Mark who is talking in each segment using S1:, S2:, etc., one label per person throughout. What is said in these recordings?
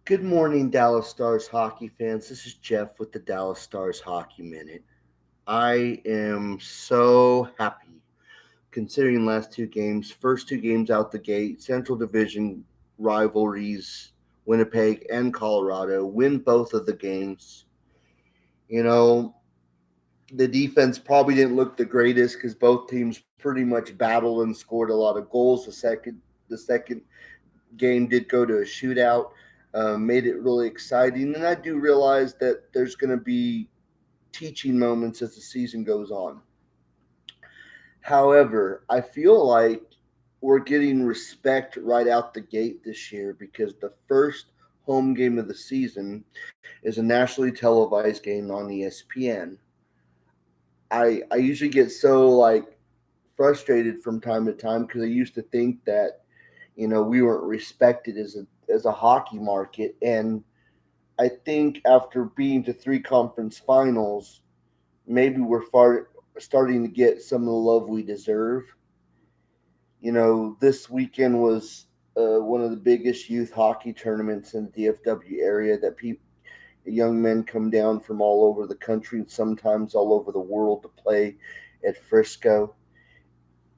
S1: Good morning, Dallas Stars hockey fans. This is Jeff with the Dallas Stars Hockey Minute. I am so happy considering last two games, first two games out the gate, Central Division rivalries, Winnipeg and Colorado, win both of the games. You know, the defense probably didn't look the greatest because both teams pretty much battled and scored a lot of goals. The second game did go to a shootout, made it really exciting. And I do realize that there's going to be teaching moments as the season goes on. However, I feel like we're getting respect right out the gate this year because the first home game of the season is a nationally televised game on ESPN. I usually get so frustrated from time to time because I used to think that we weren't respected as a hockey market. And I think after being to three conference finals, maybe starting to get some of the love we deserve. This weekend was one of the biggest youth hockey tournaments in the DFW area that young men come down from all over the country and sometimes all over the world to play at Frisco.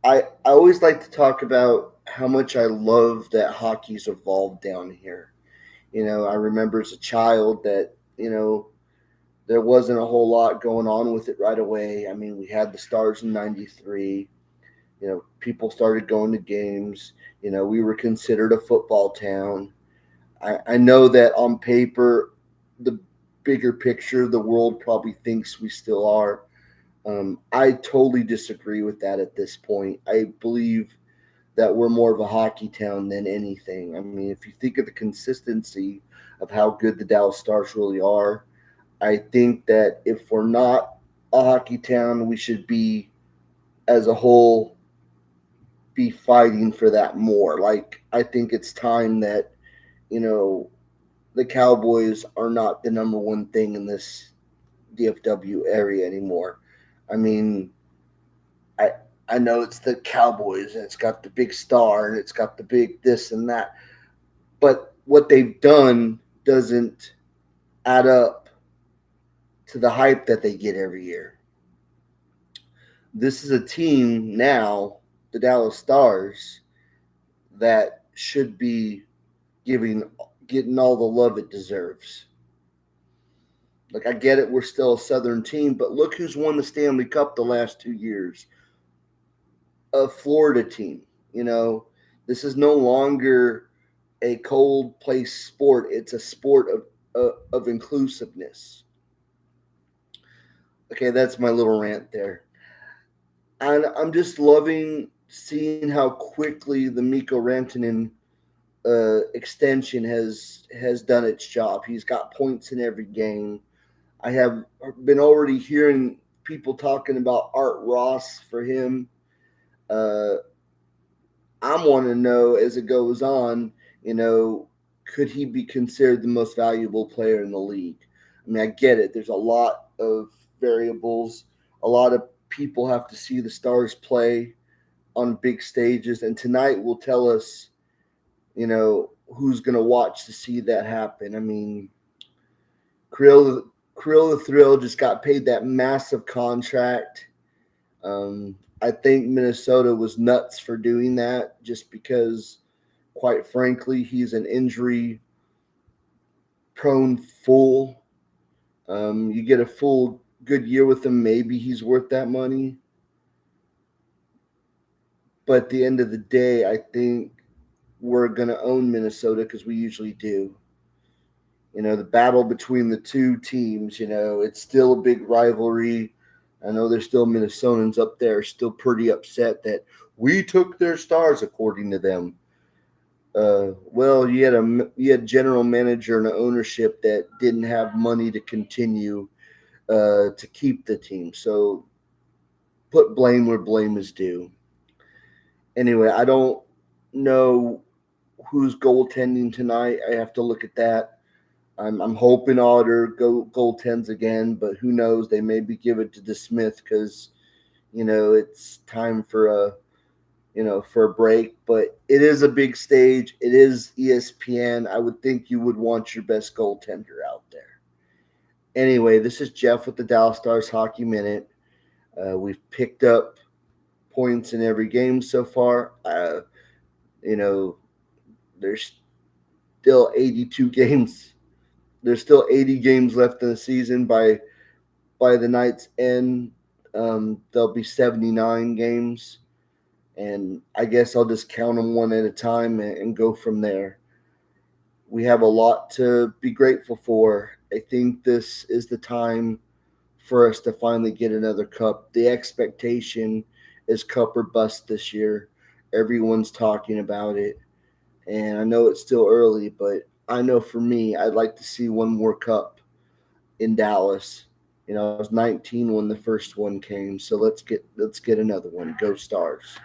S1: I always like to talk about how much I love that hockey's evolved down here. I remember as a child that, there wasn't a whole lot going on with it right away. I mean, we had the Stars in 93. People started going to games. We were considered a football town. I know that on paper, the bigger picture, the world probably thinks we still are. I totally disagree with that at this point. I believe that we're more of a hockey town than anything. I mean, if you think of the consistency of how good the Dallas Stars really are, I think that if we're not a hockey town, we should be, as a whole, be fighting for that more. Like, I think it's time that, you know, the Cowboys are not the number one thing in this DFW area anymore. I mean, I I know it's the Cowboys and it's got the big star and it's got the big this and that, but what they've done doesn't add up to the hype that they get every year. This is a team now, the Dallas Stars, that should be giving getting all the love it deserves. Like, I get it, we're still a Southern team, but look who's won the Stanley Cup the last 2 years. A Florida team. You know, this is no longer a cold place sport. It's a sport of inclusiveness. Okay, that's my little rant there. And I'm just loving seeing how quickly the Miko Rantanen extension has done its job. He's got points in every game. I have been already hearing people talking about Art Ross for him. Uh, I'm wanting to know as it goes on, could he be considered the most valuable player in the league? I mean, I get it. There's a lot of variables. A lot of people have to see the Stars play on big stages, and tonight will tell us, who's going to watch to see that happen. I mean, Krill the Thrill just got paid that massive contract. I think Minnesota was nuts for doing that just because, quite frankly, he's an injury prone fool. You get a full good year with him, maybe he's worth that money. But at the end of the day, I think we're going to own Minnesota because we usually do. The battle between the two teams, it's still a big rivalry. I know there's still Minnesotans up there still pretty upset that we took their Stars, according to them. Well, you had general manager and ownership that didn't have money to continue to keep the team. So put blame where blame is due. Anyway, I don't know who's goaltending tonight. I have to look at that. I'm hoping Otter goaltends again, but who knows? They maybe give it to DeSmith because it's time for for a break. But it is a big stage. It is ESPN. I would think you would want your best goaltender out there. Anyway, this is Jeff with the Dallas Stars Hockey Minute. We've picked up points in every game so far. There's still 82 games. There's still 80 games left in the season. By the night's end, there'll be 79 games, and I guess I'll just count them one at a time and go from there. We have a lot to be grateful for. I think this is the time for us to finally get another cup. The expectation is cup or bust this year. Everyone's talking about it, and I know it's still early, but I know for me, I'd like to see one more cup in Dallas. I was 19 when the first one came, so let's get another one. Go Stars!